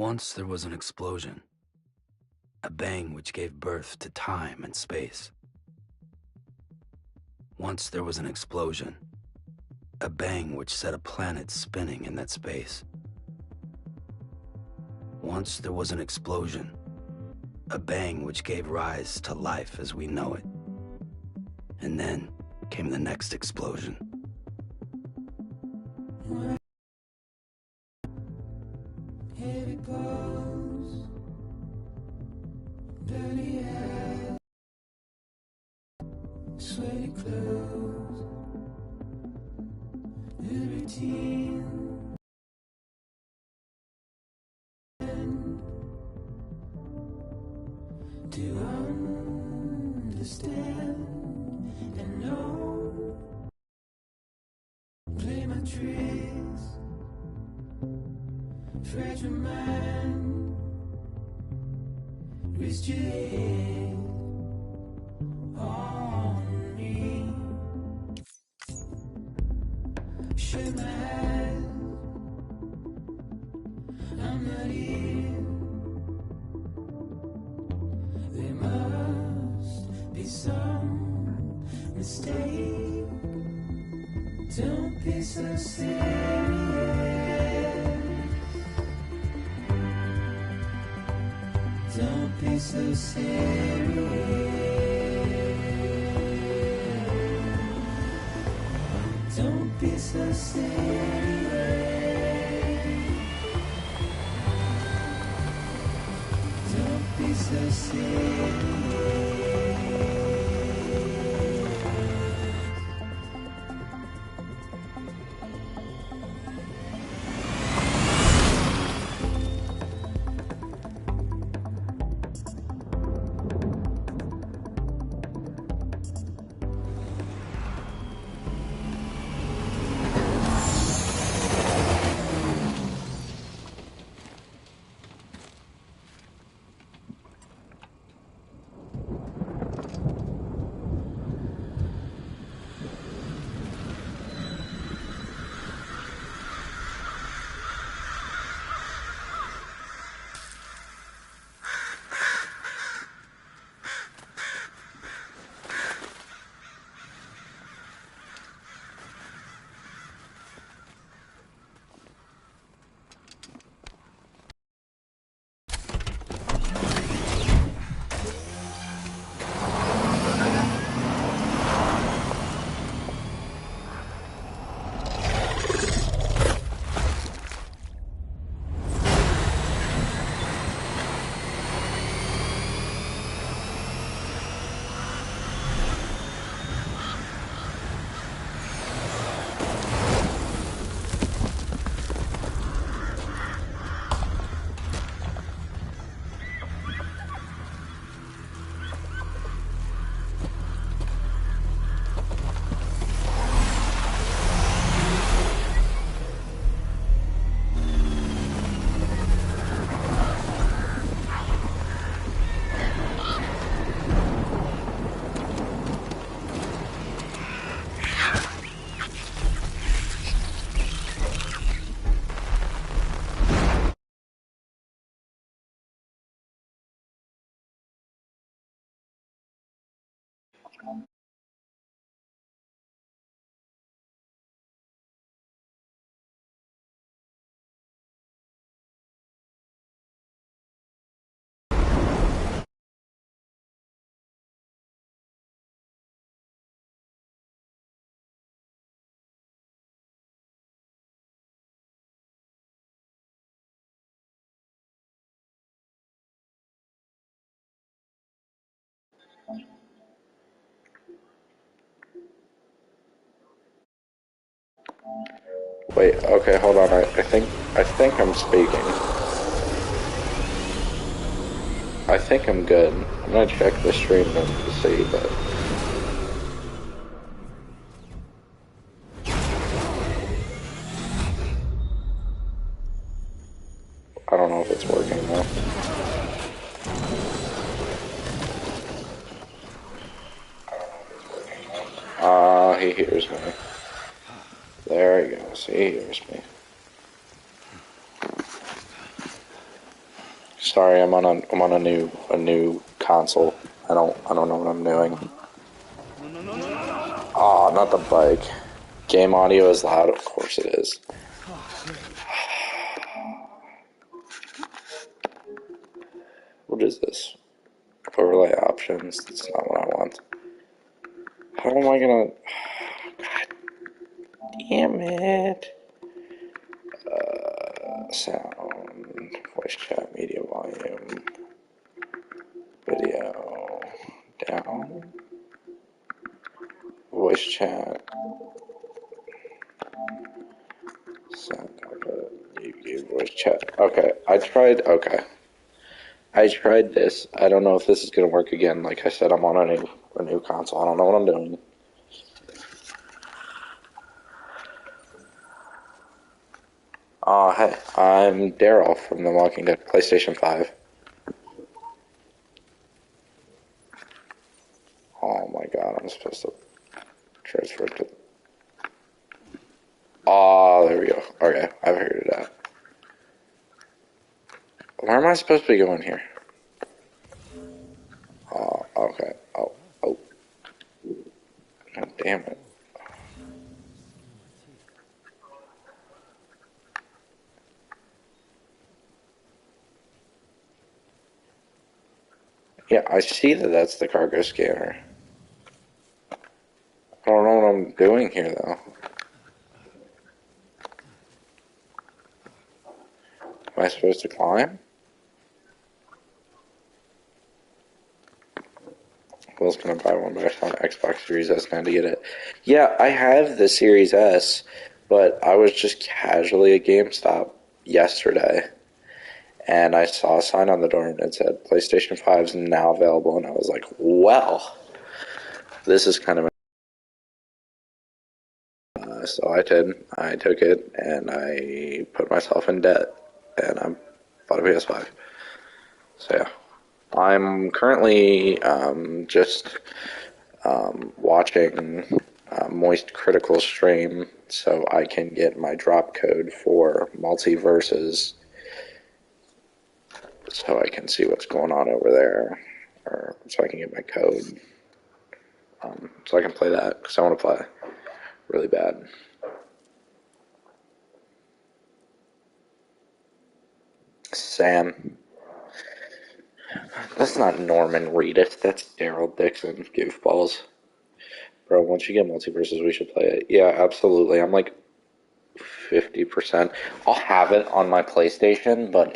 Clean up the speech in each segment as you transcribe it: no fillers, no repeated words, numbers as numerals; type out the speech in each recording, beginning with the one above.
Once there was an explosion, a bang which gave birth to time and space. Once there was an explosion, a bang which set a planet spinning in that space. Once there was an explosion, a bang which gave rise to life as we know it. And then came the next explosion. Heavy clothes, dirty hair, sweaty clothes, the routine, to understand and know, play my tricks, fragile mind, risk your head on me, shut my eyes, I'm not here, there must be some mistake, don't be so serious. Don't be so serious. Don't be so serious. Don't be so serious. Wait, okay, hold on. I think I'm speaking. I think I'm good. I'm gonna check the stream to see, but I don't know if it's working though. He hears me. There he goes. He hears me. Sorry, I'm on a new console. I don't know what I'm doing. Oh, not the bike. Game audio is loud, of course it is. What is this? Overlay options. That's not what I want. How am I gonna... God damn it. Sound, voice chat, media volume, video, down, voice chat, sound output, YouTube, voice chat. Okay, I tried this. I don't know if this is gonna work again. Like I said, I'm on a new console. I don't know what I'm doing. Hey, I'm Daryl from The Walking Dead, PlayStation 5. Oh my god, I'm supposed to transfer it to... Oh, there we go. Okay, I figured it out. Where am I supposed to be going here? Oh, okay. Oh. God damn it. Yeah, I see that that's the cargo scanner. I don't know what I'm doing here, though. Am I supposed to climb? I was gonna buy one, but I found Xbox Series S now to get it. Yeah, I have the Series S, but I was just casually at GameStop yesterday, and I saw a sign on the door and it said PlayStation 5 is now available, and I was like, well, this is kind of... So I did. I took it, and I put myself in debt, and I bought a PS5. So yeah. I'm currently just watching Moist Critical stream so I can get my drop code for Multiverses so I can see what's going on over there, or so I can get my code so I can play that, because I want to play really bad. Sam. That's not Norman Reedus, that's Daryl Dixon, goofballs. Bro, once you get Multiverses, we should play it. Yeah, absolutely. I'm like 50%. I'll have it on my PlayStation, but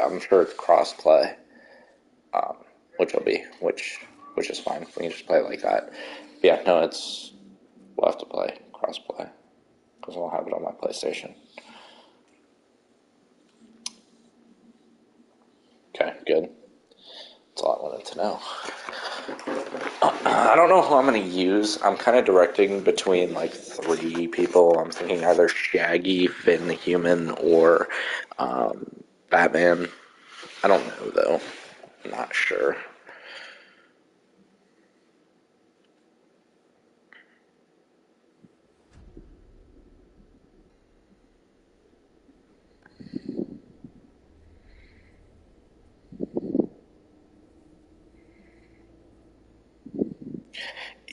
I'm sure it's cross-play, which is fine. We can just play it like that. But yeah, no, we'll have to play cross-play, because I'll have it on my PlayStation. Okay, good. That's all I wanted to know. I don't know who I'm going to use. I'm kind of directing between like 3 people. I'm thinking either Shaggy, Finn the Human, or Batman. I don't know, though. I'm not sure.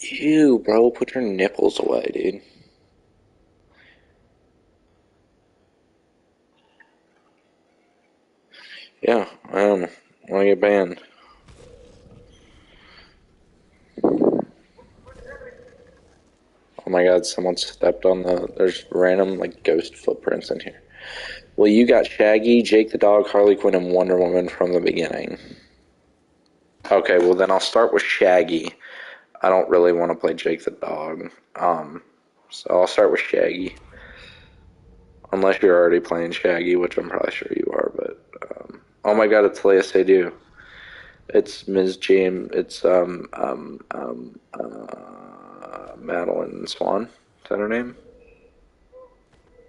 Ew, bro, put your nipples away, dude. Yeah, I want to get banned. Oh my god, someone stepped on there's random, like, ghost footprints in here. Well, you got Shaggy, Jake the Dog, Harley Quinn, and Wonder Woman from the beginning. Okay, well then I'll start with Shaggy. I don't really want to play Jake the Dog. So I'll start with Shaggy. Unless you're already playing Shaggy, which I'm probably sure you are, but oh my god, it's Leia Seydoux. It's Ms. James. It's Madeline Swan. Is that her name?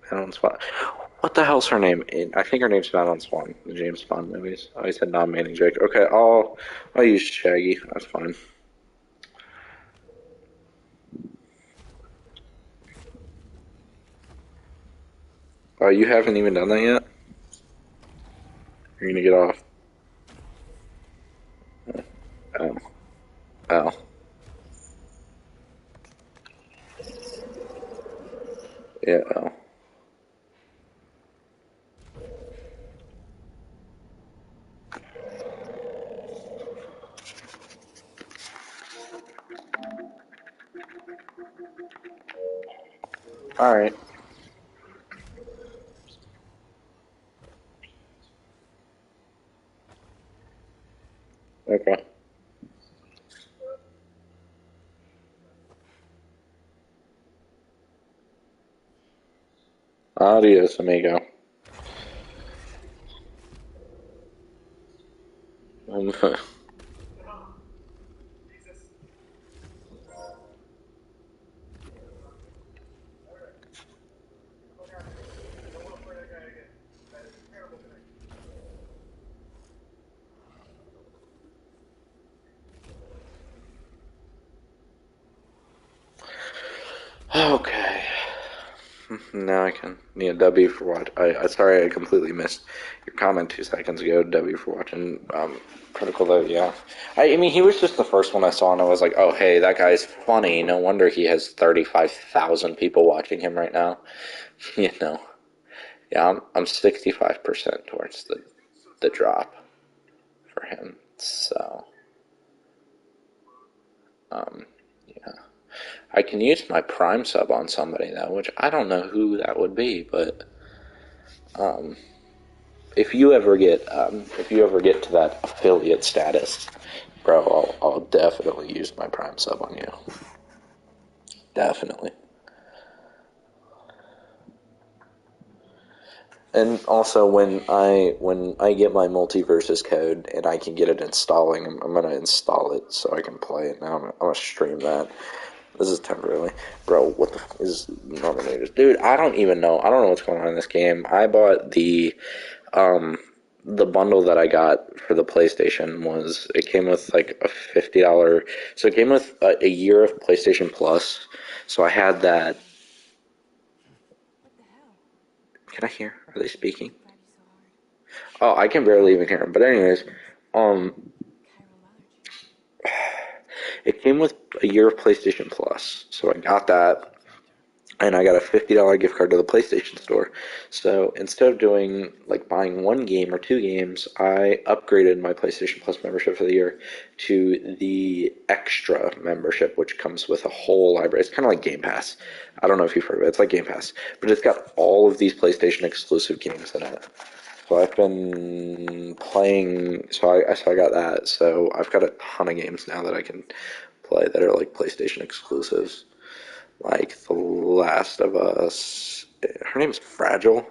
Madeline Swan. What the hell's her name? I think her name's Madeline Swan. The James Bond movies. I said nominating Jake. Okay, I'll use Shaggy. That's fine. Oh, you haven't even done that yet? You're gonna get off. Yeah. All right. Okay. Adios, amigo. Okay. Now I can need a W for watch. I sorry I completely missed your comment 2 seconds ago. W for watching Critical though. Yeah, I mean he was just the first one I saw, and I was like, oh hey, that guy's funny. No wonder he has 35,000 people watching him right now. You know. Yeah, I'm 65% towards the drop for him. So yeah. I can use my Prime sub on somebody though, which I don't know who that would be, but if you ever get to that affiliate status, bro, I'll definitely use my Prime sub on you. Definitely. And also when I get my multiverses code and I can get it installing, I'm gonna install it so I can play it now. I'm gonna stream that. This is temporarily. Bro, what the f is Nominators? Dude, I don't even know. I don't know what's going on in this game. I bought the bundle that I got for the PlayStation was, it came with like a $50, so it came with a year of PlayStation Plus. So I had that. Can I hear? Are they speaking? Oh, I can barely even hear them. But anyways, um, it came with a year of PlayStation Plus. So I got that, and I got a $50 gift card to the PlayStation Store. So instead of doing like buying one game or two games, I upgraded my PlayStation Plus membership for the year to the extra membership, which comes with a whole library. It's kind of like Game Pass. I don't know if you've heard of it. It's like Game Pass, but it's got all of these PlayStation exclusive games in it. So I've been playing. So I got that. So I've got a ton of games now that I can play that are like PlayStation exclusives, like The Last of Us. Her name's Fragile.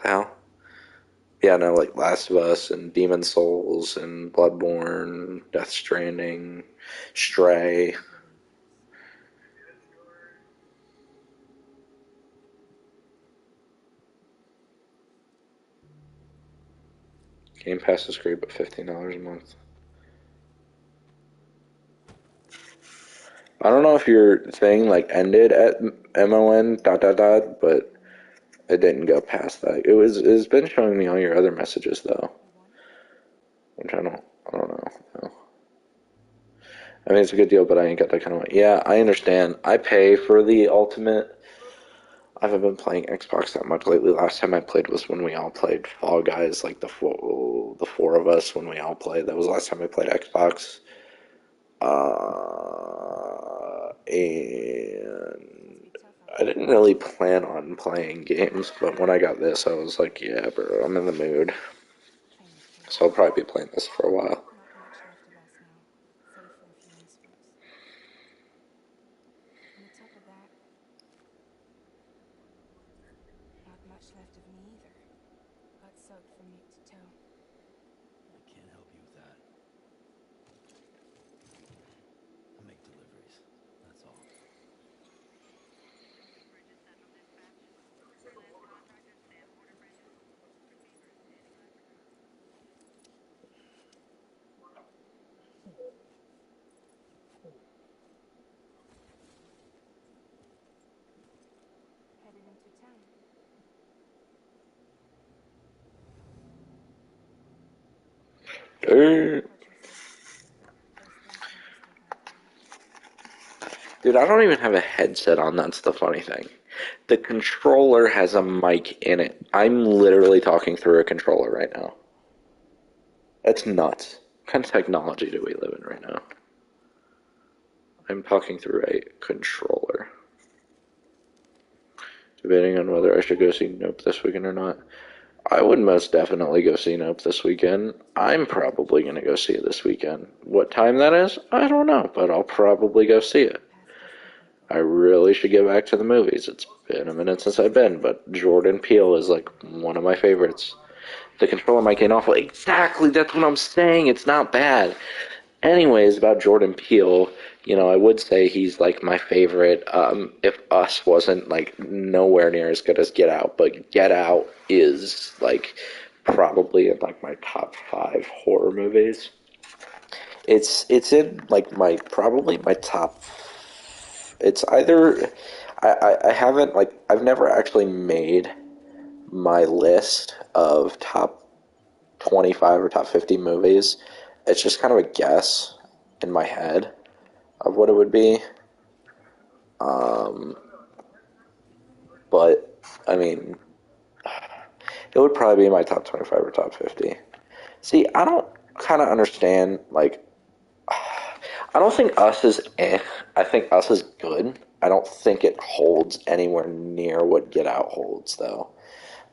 The hell? Yeah, no, like Last of Us and Demon Souls and Bloodborne, Death Stranding, Stray. Game Pass is great, but $15 a month. I don't know if your thing like ended at MON dot dot dot, but it didn't go past that. It's been showing me all your other messages though, which I don't know. No. I mean it's a good deal, but I ain't got that kind of money. Yeah, I understand. I pay for the ultimate. I haven't been playing Xbox that much lately. Last time I played was when we all played Fall Guys, like the four of us when we all played. That was the last time I played Xbox. And I didn't really plan on playing games, but when I got this, I was like, yeah, bro, I'm in the mood. So I'll probably be playing this for a while. I can't help you with that. I make deliveries. That's all. Dude, Dude, I don't even have a headset on, that's the funny thing. The controller has a mic in it. I'm literally talking through a controller right now. That's nuts. What kind of technology do we live in right now? I'm talking through a controller. Debating on whether I should go see Nope this weekend or not. I would most definitely go see Nope this weekend. I'm probably going to go see it this weekend. What time that is? I don't know, but I'll probably go see it. I really should get back to the movies. It's been a minute since I've been, but Jordan Peele is like one of my favorites. The controller might get awful. Exactly, that's what I'm saying. It's not bad. Anyways, about Jordan Peele, I would say he's like my favorite. If Us wasn't like nowhere near as good as Get Out, but Get Out is like probably in like my top 5 horror movies. It's in like probably my top. It's either I haven't like I've never actually made my list of top 25 or top 50 movies. It's just kind of a guess in my head of what it would be. But I mean, it would probably be my top 25 or top 50. See, I don't kind of understand, like, I don't think Us is I think Us is good. I don't think it holds anywhere near what Get Out holds, though.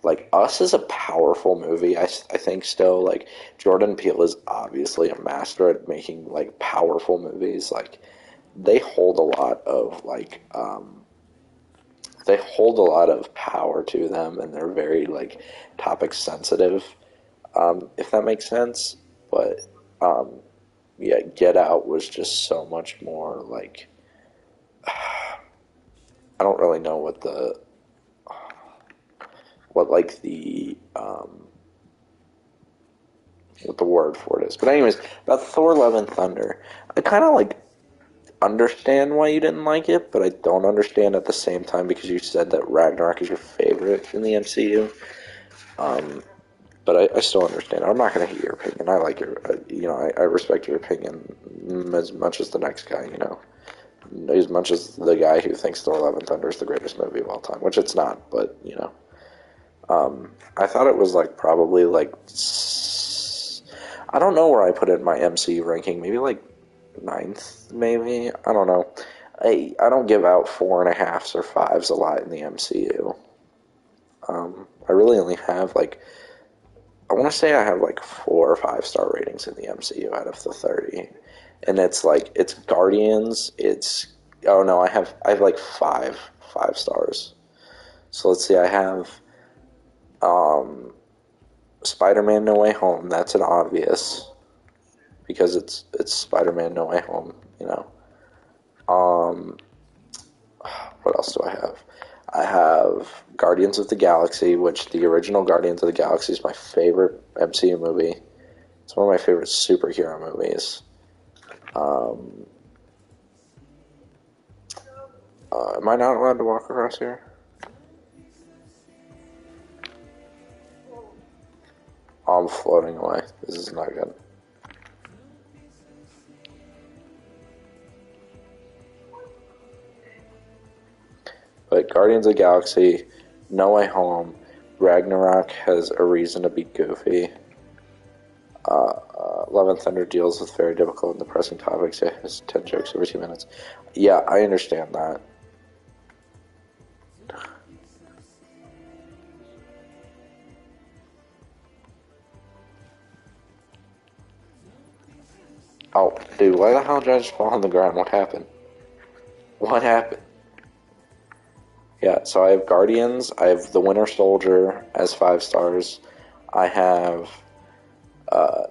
Like, Us is a powerful movie, I think still. Like, Jordan Peele is obviously a master at making, like, powerful movies. Like, they hold a lot of, like, they hold a lot of power to them, and they're very, like, topic sensitive, if that makes sense. But, yeah, Get Out was just so much more, like, I don't really know what the word for it is. But anyways, about Thor: Love and Thunder, I kind of like understand why you didn't like it, but I don't understand at the same time because you said that Ragnarok is your favorite in the MCU. But I still understand. I'm not going to hear your opinion. I like your, I respect your opinion as much as the next guy, as much as the guy who thinks Thor: Love and Thunder is the greatest movie of all time, which it's not, but, I thought it was, like, probably, like, I don't know where I put it in my MCU ranking, maybe, like, 9th, maybe? I don't know. I don't give out 4.5s or 5s a lot in the MCU. I really only have, like, I want to say I have, like, 4 or 5-star ratings in the MCU out of the 30. And it's, like, it's Guardians, oh no, I have, like, 5 stars. So let's see, I have, Spider-Man No Way Home, that's an obvious, because it's Spider-Man No Way Home, What else do I have? I have Guardians of the Galaxy, which the original Guardians of the Galaxy is my favorite MCU movie. It's one of my favorite superhero movies. Am I not allowed to walk across here? Oh, I'm floating away. This is not good. But Guardians of the Galaxy, No Way Home, Ragnarok has a reason to be goofy. Love and Thunder deals with very difficult and depressing topics. It has 10 jokes every 2 minutes. Yeah, I understand that. Oh, dude, why the hell did I just fall on the ground? What happened? What happened? Yeah, so I have Guardians, I have The Winter Soldier as 5 stars, I have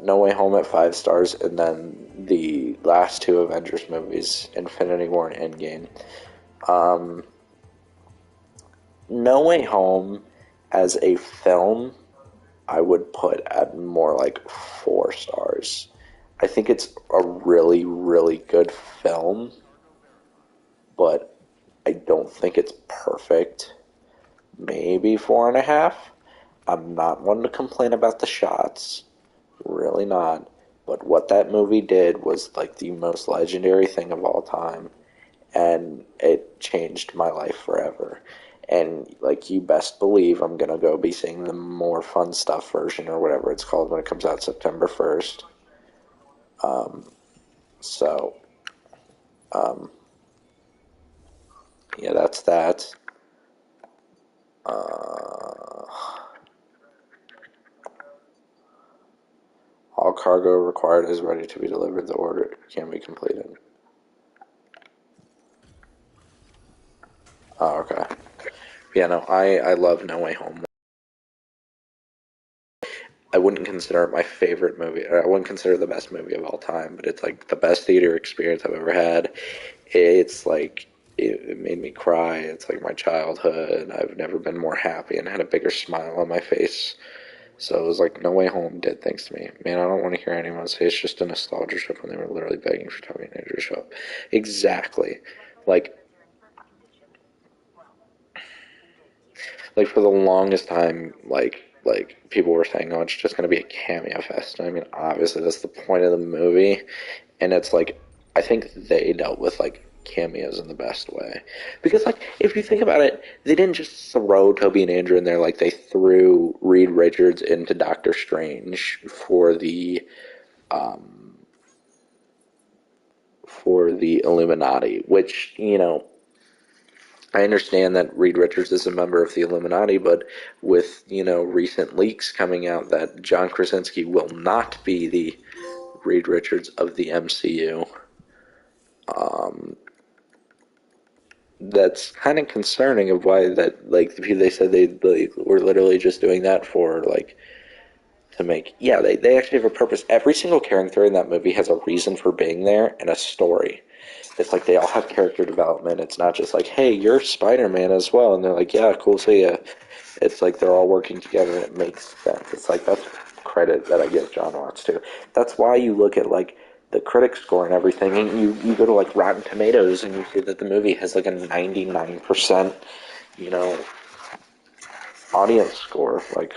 No Way Home at 5 stars, and then the last 2 Avengers movies, Infinity War and Endgame. No Way Home as a film, I would put at more like 4 stars. I think it's a really, really good film, but I don't think it's perfect. Maybe 4.5. I'm not one to complain about the shots. Really not. But what that movie did was like the most legendary thing of all time. and it changed my life forever. And like you best believe I'm gonna go be seeing the more fun stuff version or whatever it's called when it comes out September 1st. So yeah, that's that. All cargo required is ready to be delivered. The order can be completed. Oh, okay. Yeah, no, I love No Way Home. I wouldn't consider it my favorite movie. I wouldn't consider it the best movie of all time, but it's like the best theater experience I've ever had. It's like it made me cry. It's like my childhood. I've never been more happy and had a bigger smile on my face. So it was like No Way Home did things to me. Man, I don't want to hear anyone say it's just a nostalgia trip when they were literally begging for Tommy and Andrew to show up. Exactly. Like like for the longest time, like people were saying, oh, it's just gonna be a cameo fest. And I mean, obviously that's the point of the movie, and it's like I think they dealt with like cameos in the best way because like if you think about it, they didn't just throw Toby and Andrew in there like they threw Reed Richards into Doctor Strange for the Illuminati, which I understand that Reed Richards is a member of the Illuminati, but with, recent leaks coming out that John Krasinski will not be the Reed Richards of the MCU, that's kind of concerning of why that, like, they said they were literally just doing that for, like, to make, yeah, they actually have a purpose. Every single character in that movie has a reason for being there and a story. It's like they all have character development. It's not just like, hey, you're Spider-Man as well. And they're like, yeah, cool, see ya. It's like they're all working together and it makes sense. It's like that's credit that I give John Watts too. That's why you look at like the critic score and everything, and you go to like Rotten Tomatoes and you see that the movie has like a 99%, you know, audience score. Like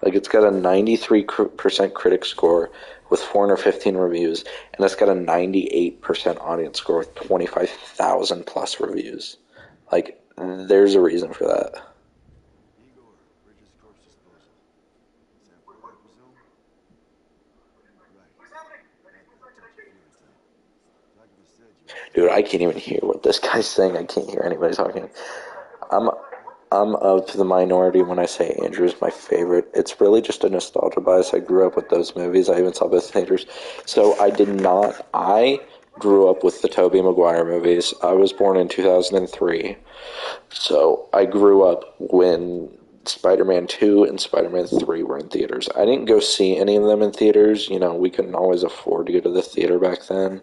it's got a 93% critic score with 415 reviews, and it's got a 98% audience score with 25,000 plus reviews. Like, there's a reason for that. Dude, I can't even hear what this guy's saying. I can't hear anybody talking. I'm I'm of the minority when I say Andrew's my favorite. It's really just a nostalgia bias. I grew up with those movies. I even saw both theaters. So I did not. I grew up with the Tobey Maguire movies. I was born in 2003. So I grew up when Spider-Man 2 and Spider-Man 3 were in theaters. I didn't go see any of them in theaters. You know, we couldn't always afford to go to the theater back then.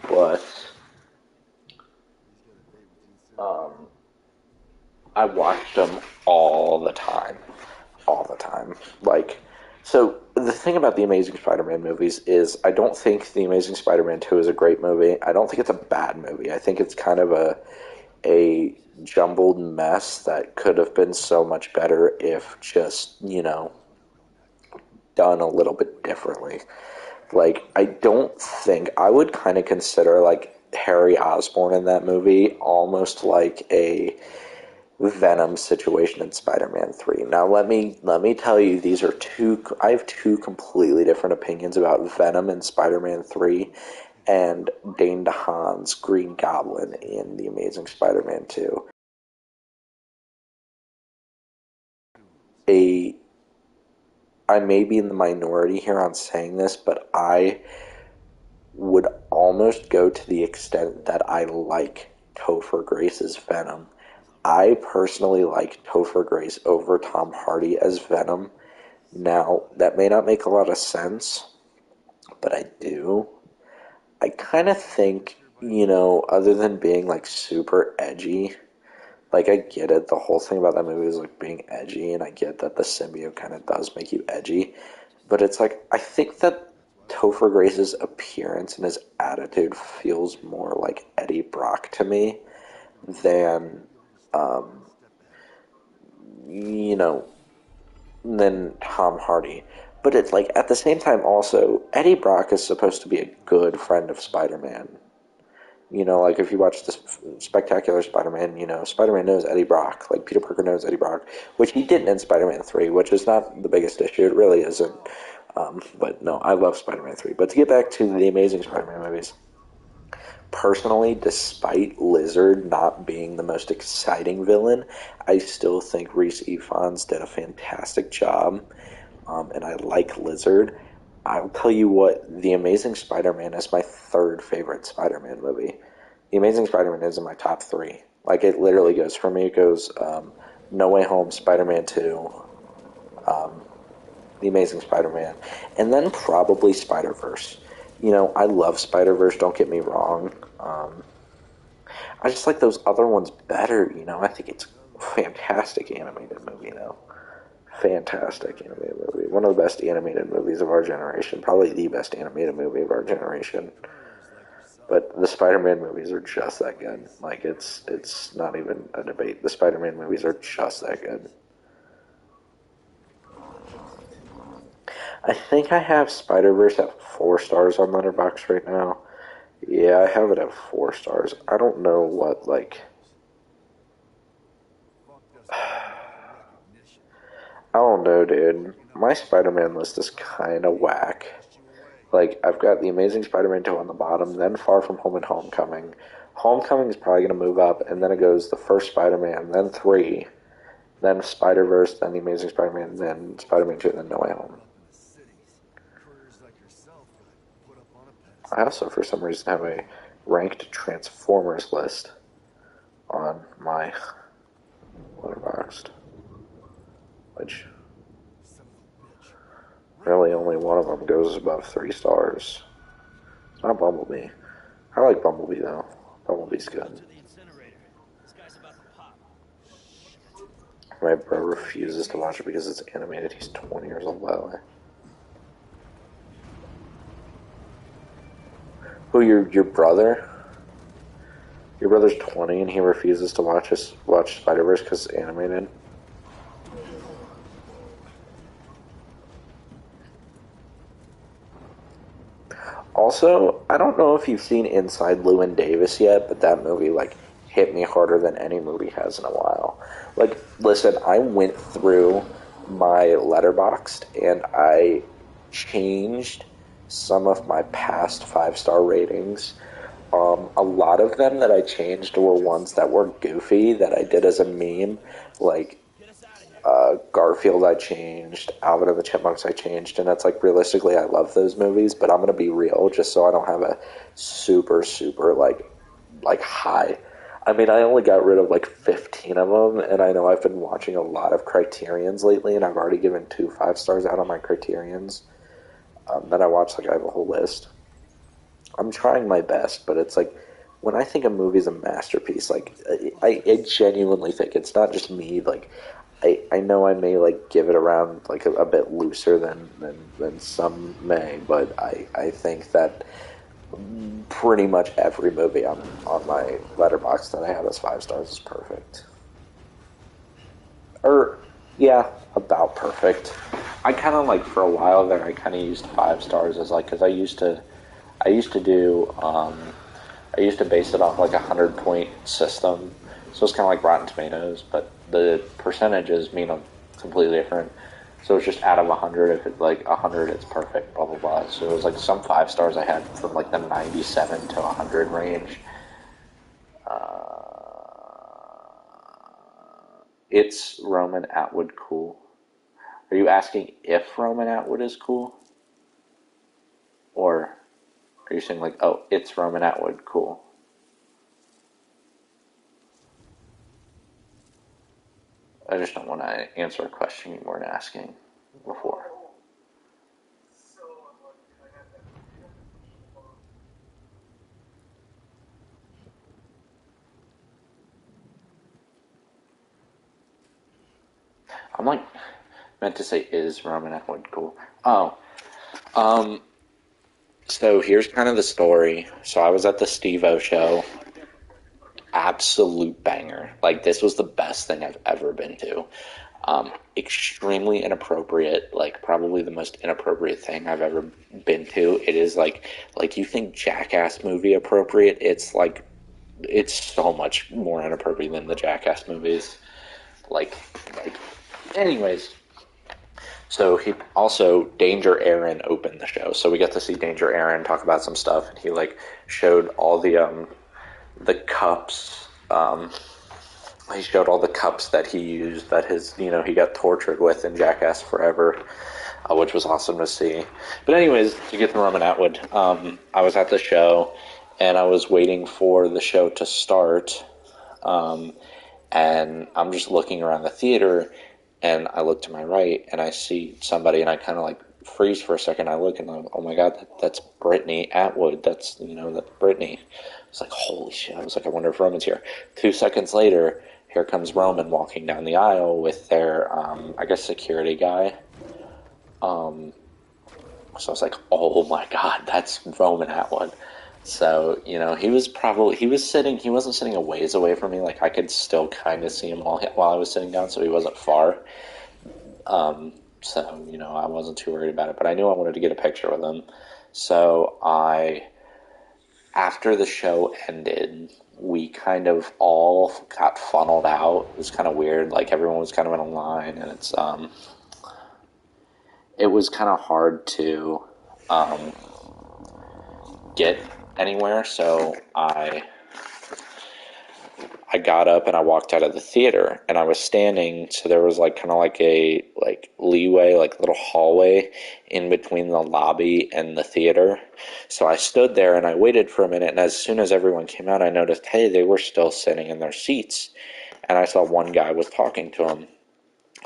But I watched them all the time. All the time. Like, so the thing about the Amazing Spider-Man movies is I don't think the Amazing Spider-Man 2 is a great movie. I don't think it's a bad movie. I think it's kind of a jumbled mess that could have been so much better if just, done a little bit differently. Like, I don't think I would kind of consider like Harry Osborn in that movie almost like a Venom situation in Spider-Man 3. Now let me tell you, I have two completely different opinions about Venom in Spider-Man 3 and Dane DeHaan's Green Goblin in The Amazing Spider-Man 2. A I may be in the minority here on saying this, but I would almost go to the extent that I like Topher Grace's Venom. I personally like Topher Grace over Tom Hardy as Venom. Now, that may not make a lot of sense, but I do. I kind of think, other than being like super edgy, like I get it, the whole thing about that movie is like being edgy, and I get that the symbiote kind of does make you edgy, but it's like, I think that Topher Grace's appearance and his attitude feels more like Eddie Brock to me than, you know, than Tom Hardy. But it's like, at the same time also, Eddie Brock is supposed to be a good friend of Spider-Man. You know, like if you watch this Spectacular Spider-Man, you know, Spider-Man knows Eddie Brock. Like Peter Parker knows Eddie Brock, which he didn't in Spider-Man 3, which is not the biggest issue. It really isn't. But no, I love Spider-Man 3. But to get back to the Amazing Spider-Man movies, personally, despite Lizard not being the most exciting villain, I still think Reese Ifans did a fantastic job, and I like Lizard. I'll tell you what, The Amazing Spider-Man is my third favorite Spider-Man movie. The Amazing Spider-Man is in my top three. Like, it literally goes, for me, it goes No Way Home, Spider-Man 2, The Amazing Spider-Man, and then probably Spider-Verse. You know, I love Spider-Verse, don't get me wrong. I just like those other ones better, you know. I think it's a fantastic animated movie, though. Fantastic animated movie. One of the best animated movies of our generation. Probably the best animated movie of our generation. But the Spider-Man movies are just that good. Like, it's not even a debate. The Spider-Man movies are just that good. I think I have Spider-Verse at 4 stars on Letterboxd right now. Yeah, I have it at 4 stars. I don't know what, like... I don't know, dude. My Spider-Man list is kind of whack. Like, I've got The Amazing Spider-Man 2 on the bottom, then Far From Home and Homecoming. Homecoming is probably going to move up, and then it goes the first Spider-Man, then 3, then Spider-Verse, then The Amazing Spider-Man, then Spider-Man 2, and then No Way Home. I also, for some reason, have a ranked Transformers list on my Letterboxd, which really only one of them goes above 3 stars. It's not Bumblebee. I like Bumblebee, though. Bumblebee's good. My bro refuses to watch it because it's animated. He's 20 years old, by the way. Who, your brother? Your brother's 20 and he refuses to watch Spider-Verse because it's animated? Also, I don't know if you've seen Inside Llewyn Davis yet, but that movie, like, hit me harder than any movie has in a while. Like, listen, I went through my Letterboxd and I changed some of my past 5-star ratings. A lot of them that I changed were ones that were goofy, that I did as a meme, like Garfield I changed, Alvin and the Chipmunks I changed, and that's like, realistically, I love those movies, but I'm going to be real, just so I don't have a super, like high. I mean, I only got rid of like 15 of them, and I know I've been watching a lot of Criterions lately, and I've already given 2 5-stars out on my Criterions. That I watch, like, I have a whole list. I'm trying my best, but it's like, when I think a movie's a masterpiece, like, I genuinely think it's not just me, like, I know I may, like, give it around, like, a bit looser than some may, but I think that pretty much every movie on my Letterboxd that I have as 5 stars is perfect. Yeah, about perfect. I kind of, like, for a while there, I kind of used 5 stars as, like, because I used to base it off, like, 100-point system. So it's kind of like Rotten Tomatoes, but the percentages mean a completely different. So it's just out of 100, if it's, like, 100, it's perfect, blah, blah, blah. So it was, like, some 5 stars I had from, like, the 97 to 100 range. It's Roman Atwood cool. Are you asking if Roman Atwood is cool? Or are you saying, like, oh, it's Roman Atwood cool? I just don't want to answer a question you weren't asking before. I'm, like, meant to say, is Roman Atwood cool? Oh. So here's kind of the story. So I was at the Steve-O show. Absolute banger. Like, this was the best thing I've ever been to. Extremely inappropriate, like probably the most inappropriate thing I've ever been to. It is like you think Jackass movie appropriate, it's like, it's so much more inappropriate than the Jackass movies. Like, anyways. So he also, Danger Aaron opened the show, so we got to see Danger Aaron talk about some stuff, and he like showed all the cups. He showed all the cups that he used, that he got tortured with in Jackass Forever, which was awesome to see. But anyways, to get to Roman Atwood, I was at the show, and I was waiting for the show to start, and I'm just looking around the theater, and I look to my right, and I see somebody, and I kind of like freeze for a second. I look, and I'm, oh my god, that's Brittany Atwood. That's Brittany. It's like, holy shit. I was like, I wonder if Roman's here. 2 seconds later, here comes Roman walking down the aisle with their, I guess, security guy. So I was like, oh my god, that's Roman Atwood. So, he wasn't sitting a ways away from me. Like, I could still kind of see him while I was sitting down, so he wasn't far. So, I wasn't too worried about it, but I knew I wanted to get a picture with him. So after the show ended, we kind of all got funneled out. It was kind of weird. Like, everyone was kind of in a line, and it was kind of hard to, get anywhere, so I got up and I walked out of the theater, and I was standing, so there was like kind of like a leeway, like a little hallway in between the lobby and the theater. So I stood there and I waited for a minute, and as soon as everyone came out, I noticed, hey, they were still sitting in their seats, and I saw one guy was talking to him.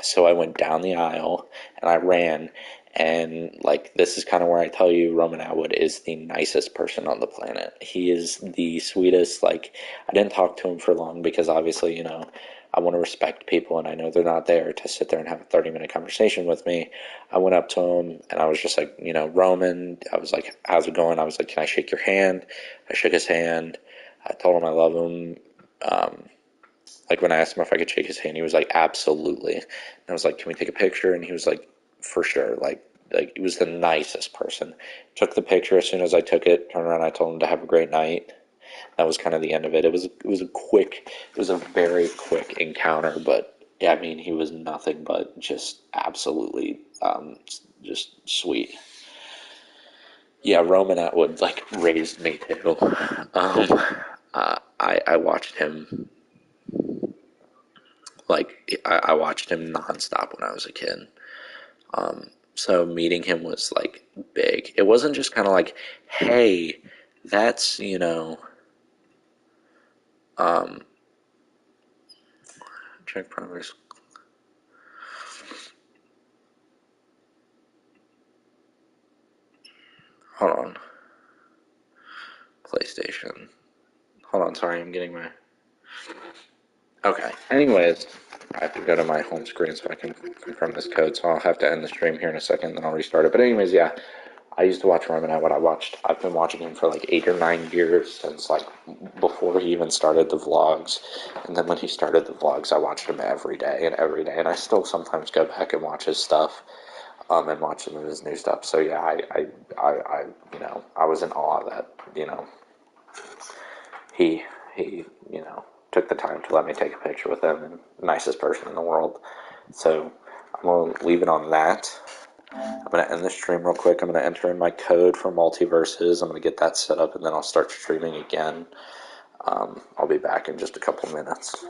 So I went down the aisle and I ran. And, like, this is kind of where I tell you Roman Atwood is the nicest person on the planet. He is the sweetest. Like, I didn't talk to him for long because, obviously, I want to respect people, and I know they're not there to sit there and have a 30-minute conversation with me. I went up to him, and I was just like, Roman, I was like, how's it going? I was like, can I shake your hand? I shook his hand. I told him I love him. Like, when I asked him if I could shake his hand, he was like, absolutely. And I was like, can we take a picture? And he was like, for sure. Like he was the nicest person. Took the picture. As soon as I took it, turned around, I told him to have a great night. That was kind of the end of it. It was a very quick encounter, but yeah, I mean, he was nothing but just absolutely, just sweet. Yeah, Roman Atwood, like, raised me too. I watched him, like, I watched him nonstop when I was a kid. So meeting him was, like, big. It wasn't just kind of like, hey, that's, check progress. Hold on. PlayStation. Hold on, sorry, I'm getting my... Okay, anyways, I have to go to my home screen so I can confirm this code, so I'll have to end the stream here in a second, then I'll restart it. But anyways, yeah, I used to watch Roman Atwood. I've been watching him for like 8 or 9 years, since like before he even started the vlogs. And then when he started the vlogs, I watched him every day, and I still sometimes go back and watch his stuff, and watch some of his new stuff. So yeah, I was in awe that, he took the time to let me take a picture with him, and the nicest person in the world. So I'm going to leave it on that. I'm going to end the stream real quick. I'm going to enter in my code for Multiverses. I'm going to get that set up, and then I'll start streaming again. I'll be back in just a couple minutes.